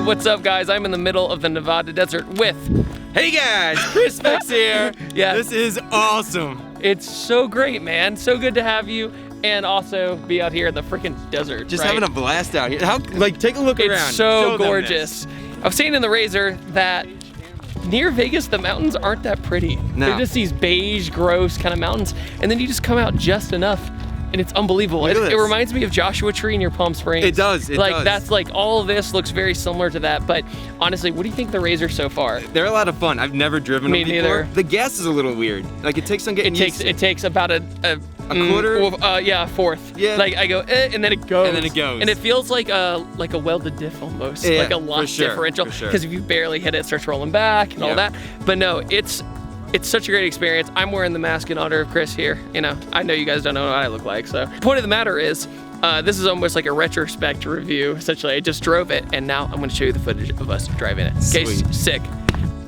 What's up, guys? I'm in the middle of the Nevada desert with... Hey guys, ChrisFix here. Yeah. This is awesome. It's so great, man. So good to have you and also be out here in the freaking desert. Just right? having a blast out here. Take a look around. It's so Show them gorgeous. I was saying in the Razor that near Vegas, the mountains aren't that pretty. No. They're just these beige, gross kind of mountains. And then you just come out just enough and it's unbelievable. It reminds me of Joshua Tree near Palm Springs. It does, it does. That's like, all of this looks very similar to that. But honestly, what do you think the Razor so far? They're a lot of fun. I've never driven them before. Me neither. The gas is a little weird. Like, it takes some getting used to. It takes about a quarter? Yeah, a fourth. Yeah. Like I go, and then it goes. And then it goes. And it feels like a welded diff almost. Yeah, like a lock differential. Because if you barely hit it, it starts rolling back and all that. But no, it's such a great experience. I'm wearing the mask in honor of Chris here. You know, I know you guys don't know what I look like. So the point of the matter is, this is almost like a retrospect review. Essentially, I just drove it, and now I'm going to show you the footage of us driving it. Okay, sick.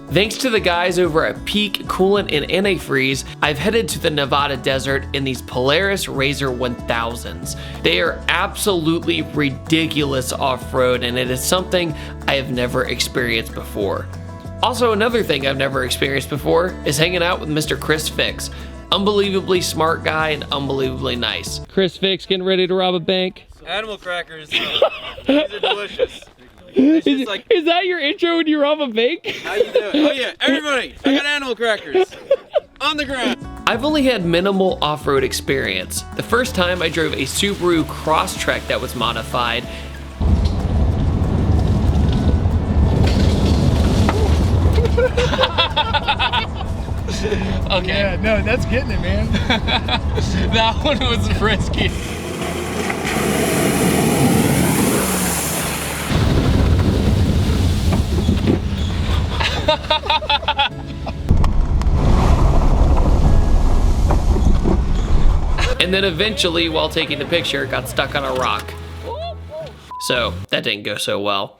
Thanks to the guys over at Peak, Coolant, and Antifreeze, I've headed to the Nevada desert in these Polaris Razor 1000s. They are absolutely ridiculous off-road, and it is something I have never experienced before. Also, another thing I've never experienced before is hanging out with Mr. ChrisFix. Unbelievably smart guy and unbelievably nice. ChrisFix getting ready to rob a bank. Animal crackers. These are delicious. Is that your intro when you rob a bank? How you doing? Oh yeah, everybody, I got animal crackers on the ground. I've only had minimal off-road experience. The first time I drove a Subaru Crosstrek that was modified. Okay. Yeah, no, that's getting it, man. That one was risky. And then eventually, while taking the picture, got stuck on a rock. So that didn't go so well.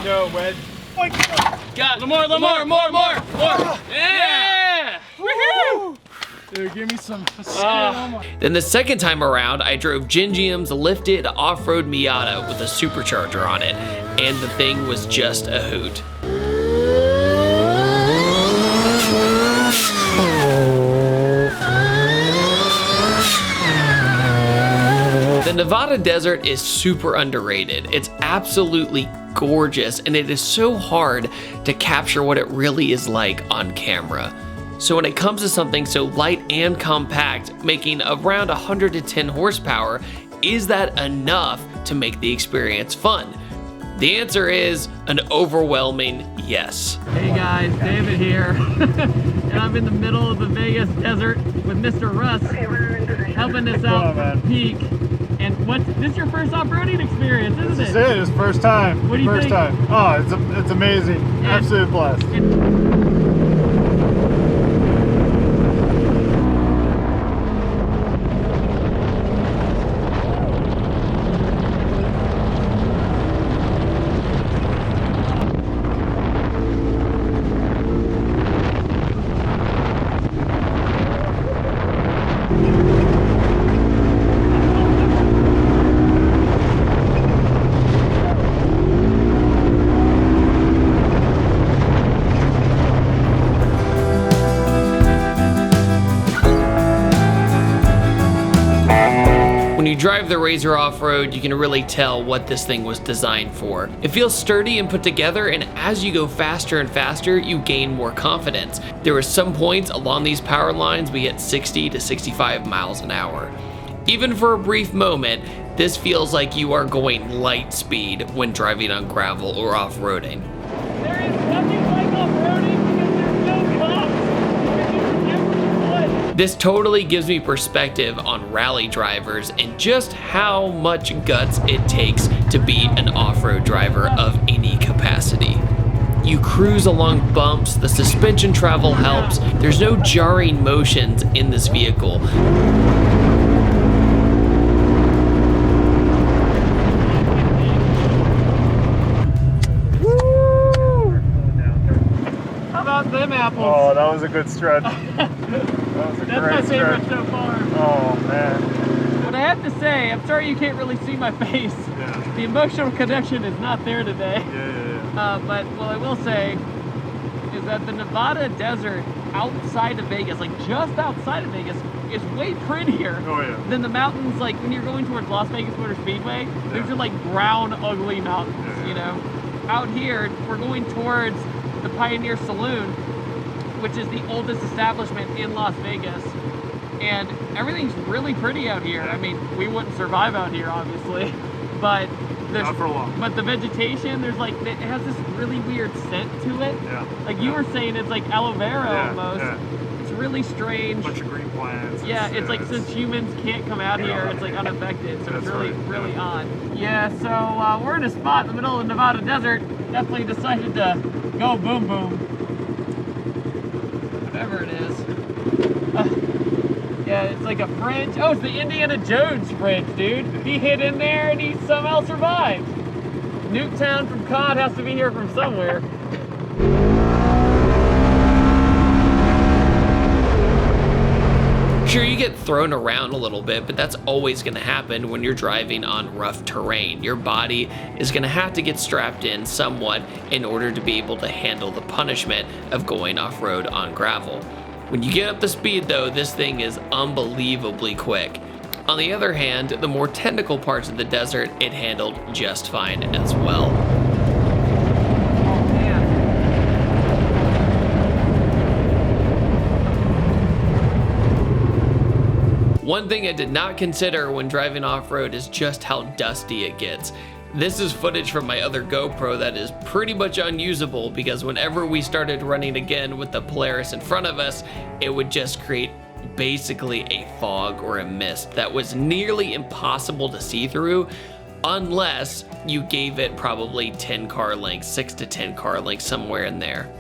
No, Wed. Got more. Yeah! Woohoo! Dude, give me some. Then the second time around, I drove Gingium's lifted off-road Miata with a supercharger on it, and the thing was just a hoot. The Nevada desert is super underrated. It's absolutely gorgeous, and it is so hard to capture what it really is like on camera. So when it comes to something so light and compact, making around 110 horsepower, is that enough to make the experience fun? The answer is an overwhelming yes. Hey guys, David here, and I'm in the middle of the Vegas desert with Mr. Russ, helping us out from Peak. And this is your first off-roading experience, isn't it? This is it. It's first time. What do you think? First time. Oh, it's amazing. Absolute blast. When you drive the Razor off-road, you can really tell what this thing was designed for. It feels sturdy and put together, and as you go faster and faster, you gain more confidence. There were some points along these power lines we hit 60 to 65 miles an hour. Even for a brief moment, this feels like you are going light speed when driving on gravel or off-roading. There is nothing like off-roading because there's no cops. This totally gives me perspective on rally drivers and just how much guts it takes to be an off-road driver of any capacity. You cruise along bumps, the suspension travel helps, there's no jarring motions in this vehicle. How about them apples? Oh, that was a good stretch. That was a great stretch. That's my favorite so far. Oh, man. But I have to say, I'm sorry you can't really see my face. Yeah. The emotional connection is not there today. Yeah. But what I will say is that the Nevada desert outside of Vegas, like just outside of Vegas, is way prettier than the mountains. Like when you're going towards Las Vegas Motor Speedway, those are like brown, ugly mountains, you know? Out here, we're going towards the Pioneer Saloon, which is the oldest establishment in Las Vegas. And everything's really pretty out here. I mean, we wouldn't survive out here, obviously, but Not for long. But the vegetation, there's like, it has this really weird scent to it. Yeah. Like you were saying, it's like aloe vera almost. Yeah. It's really strange. Bunch of green plants. Yeah, it's like since humans can't come out here, it's like unaffected, so it's really odd. Yeah, so we're in a spot in the middle of the Nevada desert. Definitely decided to go boom boom. Whatever it is. Yeah, it's like a fridge. Oh, it's the Indiana Jones fridge, dude. He hid in there and he somehow survived. Nuketown from COD has to be here from somewhere. Sure, you get thrown around a little bit, but that's always going to happen when you're driving on rough terrain. Your body is going to have to get strapped in somewhat in order to be able to handle the punishment of going off-road on gravel. When you get up to speed though, this thing is unbelievably quick. On the other hand, the more technical parts of the desert, it handled just fine as well. One thing I did not consider when driving off-road is just how dusty it gets. This is footage from my other GoPro that is pretty much unusable because whenever we started running again with the Polaris in front of us, it would just create basically a fog or a mist that was nearly impossible to see through unless you gave it probably 10 car lengths, 6 to 10 car lengths, somewhere in there.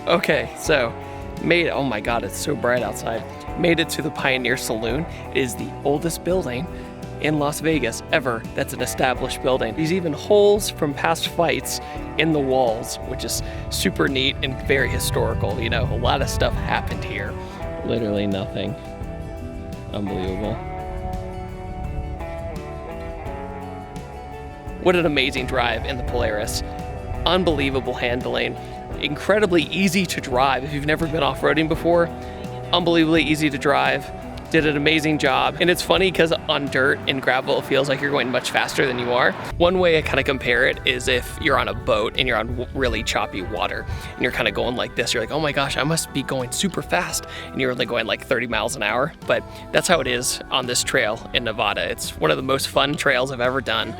Okay, so oh my God, it's so bright outside. Made it to the Pioneer Saloon. It is the oldest building in Las Vegas ever that's an established building. There's even holes from past fights in the walls, which is super neat and very historical. You know, a lot of stuff happened here. Literally nothing. Unbelievable. What an amazing drive in the Polaris. Unbelievable handling. Incredibly easy to drive if you've never been off-roading before. Unbelievably easy to drive. Did an amazing job. And it's funny because on dirt and gravel, it feels like you're going much faster than you are. One way I kind of compare it is if you're on a boat and you're on really choppy water and you're kind of going like this, you're like, oh my gosh, I must be going super fast. And you're only going like 30 miles an hour. But that's how it is on this trail in Nevada. It's one of the most fun trails I've ever done.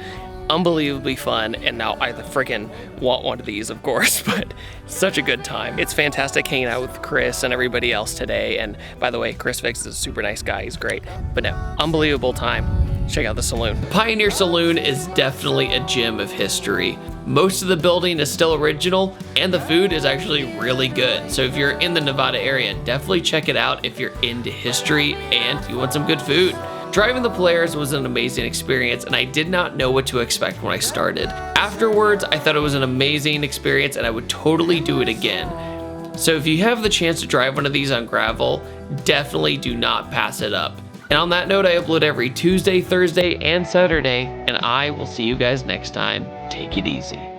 Unbelievably fun, and now I freaking want one of these, of course, but such a good time. It's fantastic hanging out with Chris and everybody else today, and by the way, ChrisFix is a super nice guy, he's great. But no, unbelievable time. Check out the saloon. Pioneer Saloon is definitely a gem of history. Most of the building is still original, and the food is actually really good. So if you're in the Nevada area, definitely check it out if you're into history and you want some good food. Driving the Polaris was an amazing experience, and I did not know what to expect when I started. Afterwards, I thought it was an amazing experience and I would totally do it again. So if you have the chance to drive one of these on gravel, definitely do not pass it up. And on that note, I upload every Tuesday, Thursday, and Saturday, and I will see you guys next time. Take it easy.